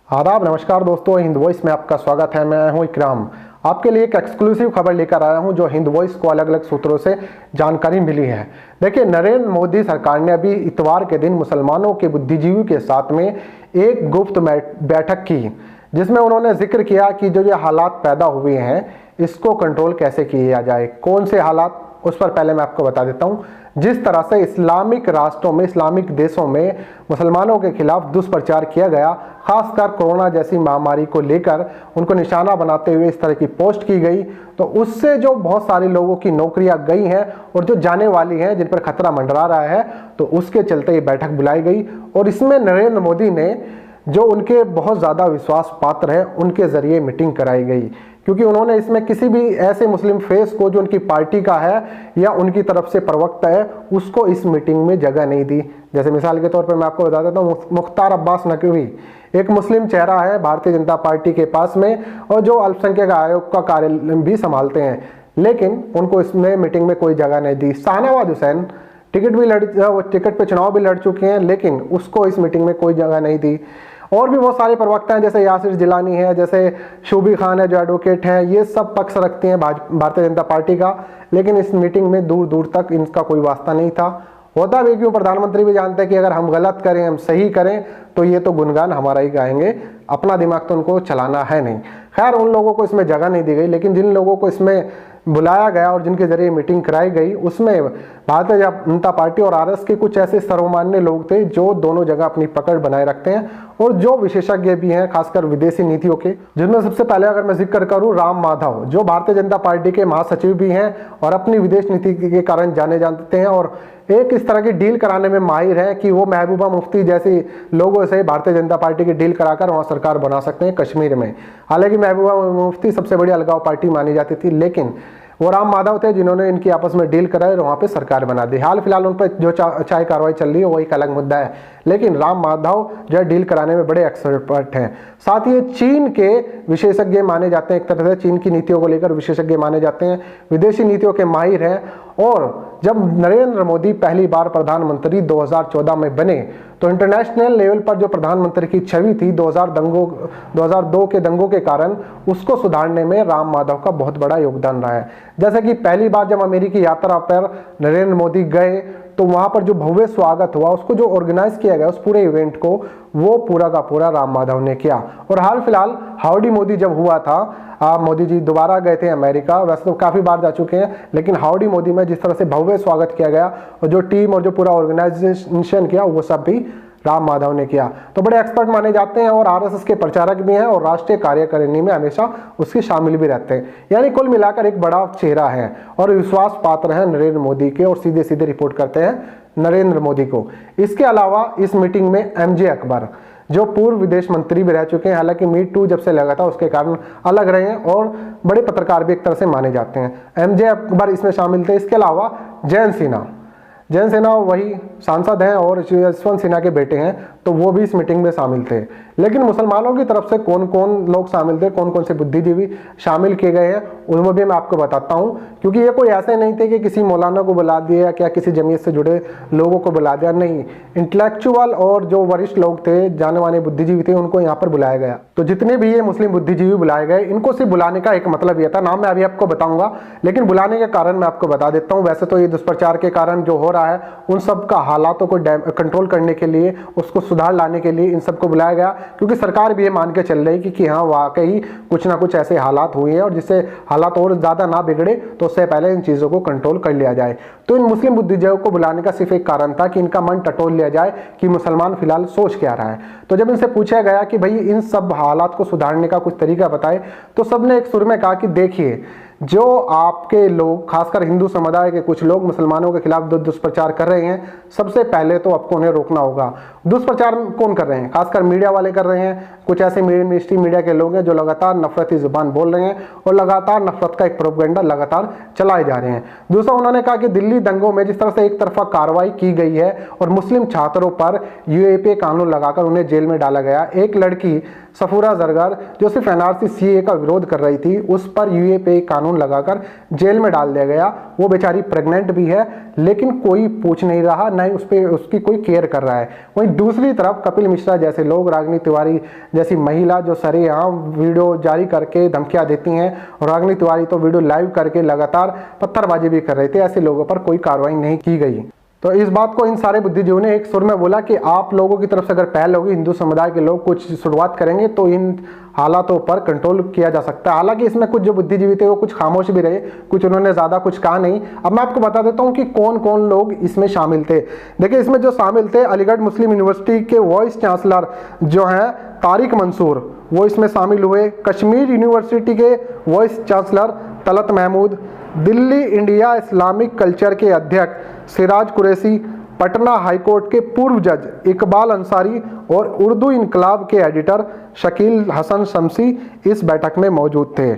आदाब, नमस्कार दोस्तों, हिंद वॉइस में आपका स्वागत है। मैं हूं इकराम। आपके लिए एक एक्सक्लूसिव खबर लेकर आया हूं जो हिंद वॉइस को अलग अलग सूत्रों से जानकारी मिली है। देखिए, नरेंद्र मोदी सरकार ने अभी इतवार के दिन मुसलमानों के बुद्धिजीवी के साथ में एक गुप्त बैठक की, जिसमें उन्होंने जिक्र किया कि जो ये हालात पैदा हुए हैं इसको कंट्रोल कैसे किया जाए। कौन से हालात, उस पर पहले मैं आपको बता देता हूं। जिस तरह से इस्लामिक राष्ट्रों में, इस्लामिक देशों में मुसलमानों के खिलाफ दुष्प्रचार किया गया, खासकर कोरोना जैसी महामारी को लेकर उनको निशाना बनाते हुए इस तरह की पोस्ट की गई, तो उससे जो बहुत सारे लोगों की नौकरियां गई हैं और जो जाने वाली हैं, जिन पर खतरा मंडरा रहा है, तो उसके चलते ये बैठक बुलाई गई। और इसमें नरेंद्र मोदी ने जो उनके बहुत ज़्यादा विश्वास पात्र हैं उनके ज़रिए मीटिंग कराई गई, क्योंकि उन्होंने इसमें किसी भी ऐसे मुस्लिम फेस को जो उनकी पार्टी का है या उनकी तरफ से प्रवक्ता है उसको इस मीटिंग में जगह नहीं दी। जैसे मिसाल के तौर पर मैं आपको बता देता हूँ, मुख्तार अब्बास नकवी एक मुस्लिम चेहरा है भारतीय जनता पार्टी के पास में, और जो अल्पसंख्यक आयोग का कार्य भी संभालते हैं, लेकिन उनको इसमें मीटिंग में कोई जगह नहीं दी। शाहनवाज हुसैन टिकट पे चुनाव भी लड़ चुके हैं, लेकिन उसको इस मीटिंग में कोई जगह नहीं दी। और भी बहुत सारे प्रवक्ता हैं, जैसे यासिर जिलानी है, जैसे शूबी खान है जो एडवोकेट हैं, ये सब पक्ष रखते हैं भारतीय जनता पार्टी का, लेकिन इस मीटिंग में दूर दूर तक इनका कोई वास्ता नहीं था। होता भी क्यों, प्रधानमंत्री भी जानते हैं कि अगर हम गलत करें, हम सही करें, तो ये तो गुणगान हमारा ही गाएंगे, अपना दिमाग तो उनको चलाना है नहीं। खैर, उन लोगों को इसमें जगह नहीं दी गई, लेकिन जिन लोगों को इसमें बुलाया गया और जिनके जरिए मीटिंग कराई गई, उसमें भारतीय जनता पार्टी और आरएस के कुछ ऐसे सर्वमान्य लोग थे जो दोनों जगह अपनी पकड़ बनाए रखते हैं और जो विशेषज्ञ भी हैं, खासकर विदेशी नीतियों के, जिनमें सबसे पहले अगर मैं जिक्र करूं, राम माधव, जो भारतीय जनता पार्टी के महासचिव भी हैं और अपनी विदेश नीति के कारण जाने जाते हैं, और एक इस तरह की डील कराने में माहिर है कि वो महबूबा मुफ्ती जैसे लोगों से भारतीय जनता पार्टी की डील कराकर वहां सरकार बना सकते हैं कश्मीर में। हालांकि महबूबा मुफ्ती सबसे बड़ी अलगाव पार्टी मानी जाती थी, लेकिन वो राम माधव थे जिन्होंने इनकी आपस में डील कराई और वहाँ पे सरकार बना दी। हाल फिलहाल उन पर जो चाहे कार्रवाई चल रही है वो एक अलग मुद्दा है, लेकिन राम माधव जो है डील कराने में बड़े एक्सपर्ट हैं। साथ ही चीन के विशेषज्ञ माने जाते हैं, एक तरह से चीन की नीतियों को लेकर विशेषज्ञ माने जाते हैं, विदेशी नीतियों के माहिर हैं। और जब नरेंद्र मोदी पहली बार प्रधानमंत्री 2014 में बने, तो इंटरनेशनल लेवल पर जो प्रधानमंत्री की छवि थी 2002 के दंगों के कारण, उसको सुधारने में राम माधव का बहुत बड़ा योगदान रहा है। जैसे कि पहली बार जब अमेरिकी यात्रा पर नरेंद्र मोदी गए, तो वहां पर जो भव्य स्वागत हुआ, उसको जो ऑर्गेनाइज किया गया, उस पूरे इवेंट को, वो पूरा का पूरा राम माधव ने किया। और हाल फिलहाल हाउडी मोदी जब हुआ था, मोदी जी दोबारा गए थे अमेरिका, वैसे तो काफी बार जा चुके हैं, लेकिन हाउडी मोदी में जिस तरह से भव्य स्वागत किया गया और जो टीम और जो पूरा ऑर्गेनाइजेशन किया, वो सब भी राम माधव ने किया। तो बड़े एक्सपर्ट माने जाते हैं और आरएसएस के प्रचारक भी हैं और राष्ट्रीय कार्यकारिणी में हमेशा उसकी शामिल भी रहते हैं। यानी कुल मिलाकर एक बड़ा चेहरा है और विश्वास पात्र है नरेंद्र मोदी के, और सीधे सीधे रिपोर्ट करते हैं नरेंद्र मोदी को। इसके अलावा इस मीटिंग में एमजे अकबर, जो पूर्व विदेश मंत्री भी रह चुके हैं, हालांकि मीट टू जब से लगा था उसके कारण अलग रहे हैं और बड़े पत्रकार भी एक तरह से माने जाते हैं, एमजे अकबर इसमें शामिल थे। इसके अलावा जयंत सिन्हा वही सांसद हैं और यशवंत सिन्हा के बेटे हैं, तो वो भी इस मीटिंग में शामिल थे। लेकिन मुसलमानों की तरफ से कौन कौन लोग शामिल थे, कौन कौन से बुद्धिजीवी शामिल किए गए हैं, उनको भी मैं आपको बताता हूं, क्योंकि ये कोई ऐसे नहीं थे कि किसी मौलाना को बुला दिया या क्या किसी जमीयत से जुड़े लोगों को बुला दिया, नहीं, इंटेलेक्चुअल और जो वरिष्ठ लोग थे, जाने माने बुद्धिजीवी थे, उनको यहाँ पर बुलाया गया। तो जितने भी ये मुस्लिम बुद्धिजीवी बुलाए गए, इनको सिर्फ बुलाने का एक मतलब यह था, नाम मैं अभी आपको बताऊंगा, लेकिन बुलाने के कारण मैं आपको बता देता हूँ। वैसे तो ये दुष्प्रचार के कारण जो हो रहा है, उन सब का हालातों को कंट्रोल करने के लिए, उसको सुधार लाने के लिए इन सबको बुलाया गया, क्योंकि सरकार भी ये मान के चल रही कि हाँ, वाकई कुछ ना कुछ ऐसे हालात हुए हैं और जिससे हालात और ज्यादा ना बिगड़े, तो उससे पहले इन चीजों को कंट्रोल कर लिया जाए। तो इन मुस्लिम बुद्धिजीवियों को बुलाने का सिर्फ एक कारण था कि इनका मन टटोल लिया जाए कि मुसलमान फिलहाल सोच क्या रहा है। तो जब इनसे पूछा गया कि भाई इन सब हालात को सुधारने का कुछ तरीका बताए, तो सबने एक सुर में कहा कि देखिए, जो आपके लोग, खासकर हिंदू समुदाय के कुछ लोग मुसलमानों के खिलाफ दुष्प्रचार कर रहे हैं, सबसे पहले तो आपको उन्हें रोकना होगा। दुष्प्रचार कौन कर रहे हैं? खासकर मीडिया वाले कर रहे हैं। कुछ ऐसे मिनिस्ट्री मीडिया के लोग हैं जो लगातार नफरती जुबान बोल रहे हैं और लगातार नफरत का एक प्रोपेगेंडा लगातार चलाए जा रहे हैं। दूसरा, उन्होंने कहा कि दिल्ली दंगों में जिस तरह से एक तरफा कार्रवाई की गई है और मुस्लिम छात्रों पर यूएपीए कानून लगाकर उन्हें जेल में डाला गया, एक लड़की सफूरा जरगर, जो सिर्फ एनआरसी सीए का विरोध कर रही थी, उस पर यूए पे कानून लगाकर जेल में डाल दिया गया। वो बेचारी प्रेग्नेंट भी है, लेकिन कोई पूछ नहीं रहा, ना ही उस पर उसकी कोई केयर कर रहा है। वहीं दूसरी तरफ कपिल मिश्रा जैसे लोग, रागिनी तिवारी जैसी महिला जो सरेआम वीडियो जारी करके धमकियां देती हैं, और रागिनी तिवारी तो वीडियो लाइव करके लगातार पत्थरबाजी भी कर रहे थे, ऐसे लोगों पर कोई कार्रवाई नहीं की गई। तो इस बात को इन सारे बुद्धिजीवियों ने एक सुर में बोला कि आप लोगों की तरफ से अगर पहल होगी, हिंदू समुदाय के लोग कुछ शुरुआत करेंगे तो इन हालातों पर कंट्रोल किया जा सकता है। हालांकि इसमें कुछ जो बुद्धिजीवी थे वो कुछ खामोश भी रहे, कुछ उन्होंने ज़्यादा कुछ कहा नहीं। अब मैं आपको बता देता हूँ कि कौन कौन लोग इसमें शामिल थे। देखिए, इसमें जो शामिल थे, अलीगढ़ मुस्लिम यूनिवर्सिटी के वाइस चांसलर जो हैं तारिक मंसूर, वो इसमें शामिल हुए। कश्मीर यूनिवर्सिटी के vice chancellor Talat Mahmood, Delhi India Islamic culture के अध्यक्ष सिराज कुरैशी, पटना हाईकोर्ट के पूर्व जज इकबाल अंसारी और उर्दू इनकलाब के एडिटर शकील हसन शमसी इस बैठक में मौजूद थे।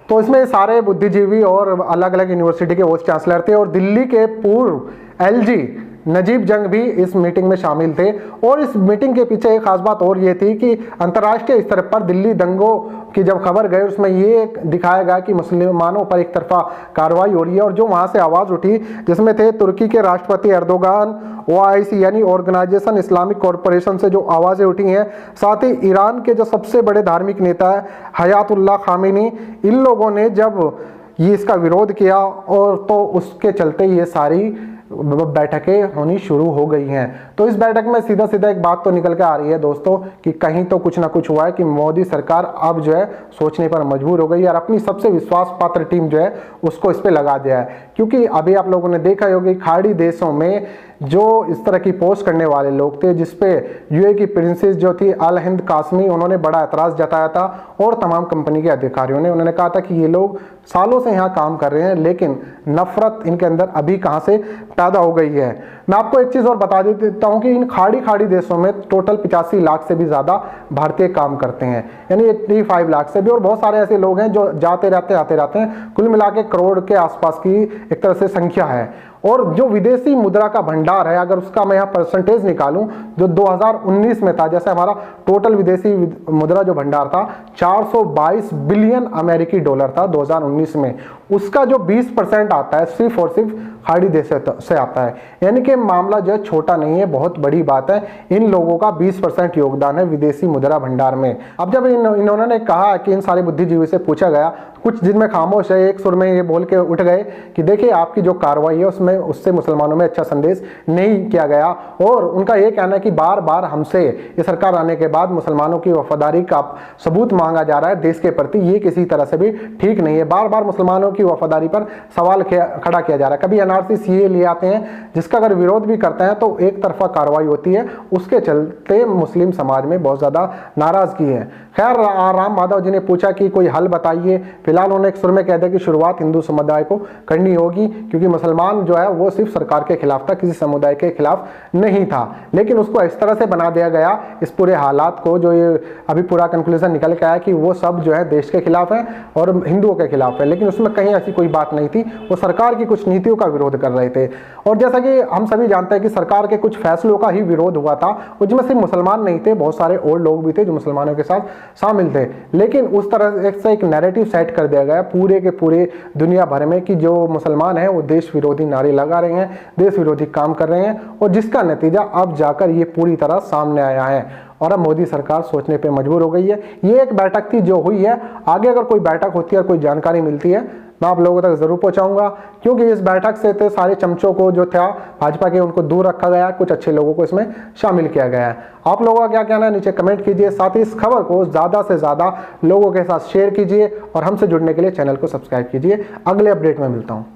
तो इसमें सारे बुद्धिजीवी और अलग अलग यूनिवर्सिटी के वाइस चांसलर थे, और दिल्ली के पूर्व एलजी नजीब जंग भी इस मीटिंग में शामिल थे। और इस मीटिंग के पीछे एक खास बात और ये थी कि अंतर्राष्ट्रीय स्तर पर दिल्ली दंगों की जब खबर गई, उसमें ये दिखाया गया कि मुसलमानों पर एक तरफा कार्रवाई हो रही है। और जो वहाँ से आवाज़ उठी, जिसमें थे तुर्की के राष्ट्रपति एर्दोगान, ओआईसी यानी ऑर्गेनाइजेशन इस्लामिक कॉरपोरेशन से जो आवाज़ें उठी हैं, साथ ही ईरान के जो सबसे बड़े धार्मिक नेता है हयातुल्लाह खामेनी, इन लोगों ने जब ये इसका विरोध किया, और तो उसके चलते ये सारी बैठकें होनी शुरू हो गई हैं। तो इस बैठक में सीधा सीधा एक बात तो निकल के आ रही है दोस्तों कि कहीं तो कुछ ना कुछ हुआ है कि मोदी सरकार अब जो है सोचने पर मजबूर हो गई है, और अपनी सबसे विश्वास पात्र टीम जो है उसको इस पे लगा दिया है। क्योंकि अभी आप लोगों ने देखा होगा कि खाड़ी देशों में जो इस तरह की पोस्ट करने वाले लोग थे, जिसपे यूए की प्रिंसेस जो थी अल हिंद कासमी, उन्होंने बड़ा एतराज़ जताया था, और तमाम कंपनी के अधिकारियों ने, उन्होंने कहा था कि ये लोग सालों से यहाँ काम कर रहे हैं, लेकिन नफरत इनके अंदर अभी कहाँ से पैदा हो गई है। मैं आपको एक चीज़ और बता देता हूँ कि इन खाड़ी देशों में टोटल 85 लाख से भी ज़्यादा भारतीय काम करते हैं, यानी 85 लाख से भी, और बहुत सारे ऐसे लोग हैं जो जाते रहते आते रहते हैं। कुल मिला के करोड़ के आसपास की एक तरह से संख्या है। और जो विदेशी मुद्रा का भंडार है, अगर उसका मैं यहाँ परसेंटेज निकालूं, जो 2019 में था, जैसे हमारा टोटल विदेशी मुद्रा जो भंडार था 422 बिलियन अमेरिकी डॉलर था 2019 में, उसका जो 20% आता है सिर्फ और सिर्फ खाड़ी देश से आता है। यानी कि मामला जो है छोटा नहीं है, बहुत बड़ी बात है। इन लोगों का 20% योगदान है विदेशी मुद्रा भंडार में। अब जब इन्होंने कहा कि इन सारे बुद्धिजीवी से पूछा गया, कुछ जिनमें खामोश है, एक सुर में ये बोल के उठ गए कि देखिए आपकी जो कार्रवाई है उसमें उससे मुसलमानों में अच्छा संदेश नहीं किया गया। और उनका ये कहना है कि बार बार हमसे ये सरकार आने के बाद मुसलमानों की वफादारी का सबूत मांगा जा रहा है देश के प्रति, ये किसी तरह से भी ठीक नहीं है। बार बार मुसलमानों की वफादारी पर सवाल खड़ा किया जा रहा है। कभी एनआरसी सीए ले आते हैं, जिसका अगर विरोध भी करते हैं तो एक तरफा कार्रवाई होती है, उसके चलते मुस्लिम समाज में बहुत ज़्यादा नाराज़गी है। खैर, राम माधव जी ने पूछा कि कोई हल बताइए। फिलहाल उन्होंने एक सुर में कह दिया कि शुरुआत हिंदू समुदाय को करनी होगी, क्योंकि मुसलमान जो है वो सिर्फ सरकार के खिलाफ था, किसी समुदाय के खिलाफ नहीं था। लेकिन उसको इस तरह से बना दिया गया, इस पूरे हालात को, जो ये अभी पूरा कंक्लूजन निकल के आया कि वो सब जो है देश के खिलाफ है और हिंदुओं के खिलाफ है, लेकिन उसमें कहीं ऐसी कोई बात नहीं थी। वो सरकार की कुछ नीतियों का विरोध कर रहे थे। और जैसा कि हम सभी जानते हैं कि सरकार के कुछ फैसलों का ही विरोध हुआ था, उसमें सिर्फ मुसलमान नहीं थे, बहुत सारे और लोग भी थे जो मुसलमानों के साथ शामिल थे। लेकिन उस तरह से एक नैरेटिव सेट कर दिया गया पूरे के पूरे दुनिया भर में कि जो मुसलमान हैं वो देश विरोधी नारे लगा रहे हैं, देश विरोधी काम कर रहे हैं, और जिसका नतीजा अब जाकर ये पूरी तरह सामने आया है। और अब मोदी सरकार सोचने पे मजबूर हो गई है। ये एक बैठक थी जो हुई है, आगे अगर कोई बैठक होती है और कोई जानकारी मिलती है मैं आप लोगों तक जरूर पहुंचाऊंगा, क्योंकि इस बैठक से तो सारे चमचों को जो था भाजपा के उनको दूर रखा गया, कुछ अच्छे लोगों को इसमें शामिल किया गया है। आप लोगों का क्या कहना है नीचे कमेंट कीजिए, साथ ही इस खबर को ज़्यादा से ज़्यादा लोगों के साथ शेयर कीजिए, और हमसे जुड़ने के लिए चैनल को सब्सक्राइब कीजिए। अगले अपडेट में मिलता हूँ।